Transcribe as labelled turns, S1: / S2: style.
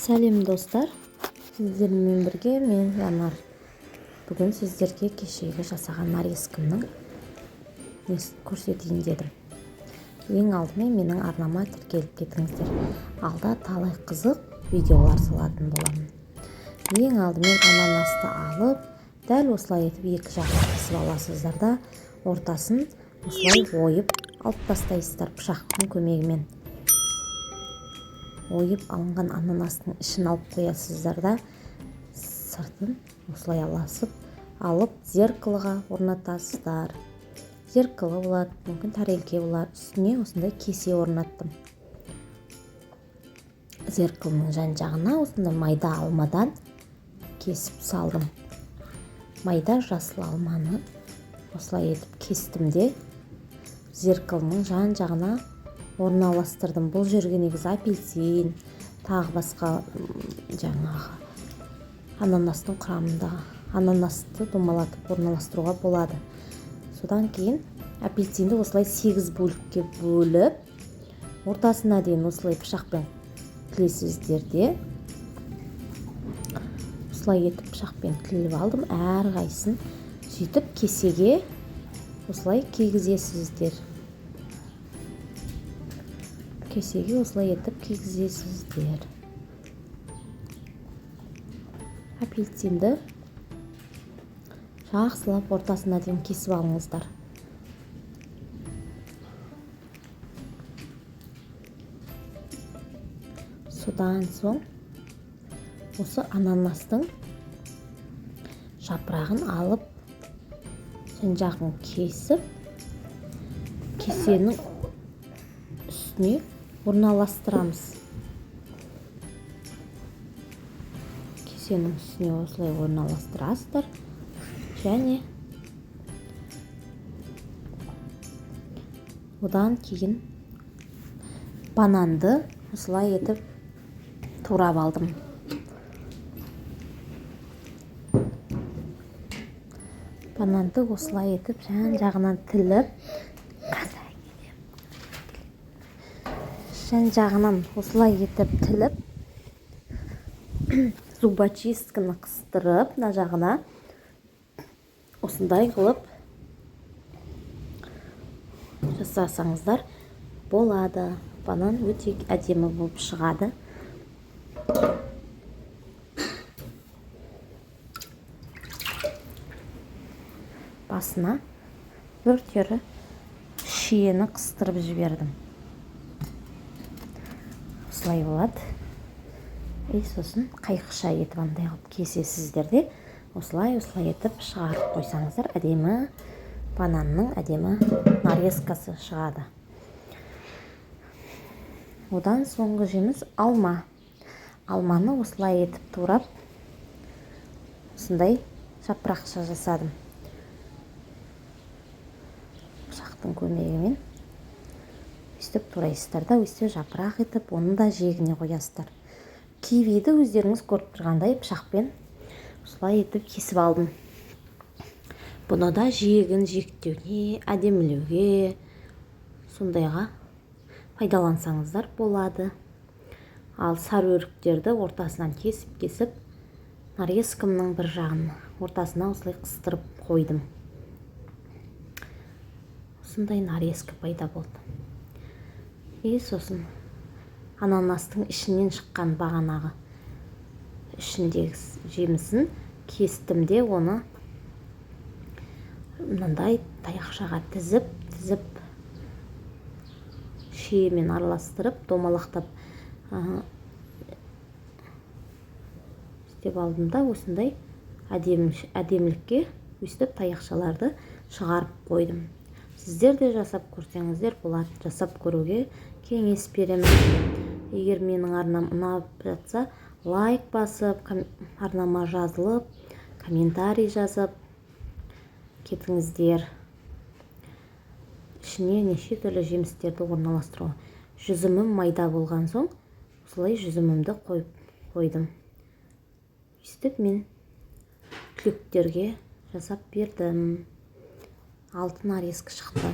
S1: Сәлем достар, сіздермен бірге мен Жанар. Бүгін сіздерге кешегі жасаған нарезкімнің көрсетейін дедім. Ең алдымен менің арнама тіркеліп кетіңіздер. Алда талай қызық видеолар салатын боламын. Ең алдымен ананасты алып, дәл осылай етіп екі жағын кесіп аласыздар да, ортасын осылай ойып алып тастайсыздар пышақтың көмегімен. Ойып алынған ананастың ішін алып қоясыздар да, сыртын осылай алып зеркалыға орнатасыздар. Зеркалы болады, мүмкін тарелке болады. Үстіне осындай кесе орнаттым. Зеркалының жан-жағына осындай майда алмадан кесіп салдым. Майда жасыл алманы осылай етіп кестім де, зеркалының жан-жағына орналастырдым. Бұл жерге негізі апельсин, тағы басқа жаңағы ананастың құрамында ананасты домалатып орналастыруға болады. Содан кейін апельсинді осылай 8 бөлікке бөліп, ортасына дейін осылай пышақпен тілесіздер де, осылай етіп пышақпен тіліп алдым. Әрқайсысын сөйтіп кесеге осылай кигізесіздер. Кесеге осылай етіп кигізесіздер. Апельсинді жақсылап ортасына дейін кесіп алыңыздар. Содан соң осы ананастың жапырағын алып, жан-жағын кесіп, кесенің үстіне орналастырамыз. Кесенің үстіне осылай орналастырасыздар. Және одан кейін бананды осылай етіп турап алдым. Бананды осылай етіп жан-жағынан тіліп, зубочистканы қыстырып, мына жағына осындай қылып жасасаңыздар болады. Банан өте әдемі болып шығады. Басына бір түрі шиені қыстырып жібердім. Осылай болады. Сосын қайықша етіп андай қылып кесесіздер де, осылай етіп шығарып қойсаңыздар, әдемі бананның әдемі нарезкасы шығады. Одан соңғы жеміс алма. Алманы осылай етіп турап, осындай жапырақша жасадым. Пышақтың көмегімен өстіп турайсыздар да, өстіп жапырақ етіп, оны да жегіне қоясыздар. Кивиді өздеріңіз көріп тұрғандай пышақпен осылай етіп кесіп алдым. Бұны да жегін жектеуге, әдемілеуге, сондайға пайдалансаңыздар болады. Ал сары өріктерді ортасынан кесіп, нарезкімнің бір жағын ортасына осылай қыстырып қойдым. Осындай нарезкі пайда болды. Сосын ананастың ішінен шыққан бағанағы ішіндегі жемісін кестім де, оны мынандай таяқшаға тізіп, шиемен араластырып, домалақтап істеп алдым да, осындай әдемілікке өстіп таяқшаларды шығарып қойдым. Сіздер де жасап көрсеңіздер болады. Жасап көруге кеңес беремін. Егер менің арнам ұнап жатса, лайк басып, арнама жазылып, комментарий жазып кетіңіздер. Ішіне неше түрлі жемістерді орналастыруға. Жүзімім майда болған соң, осылай жүзімімді қойдым. Өстіп мен түлектерге жасап бердім. Алтын нарезкі шықты.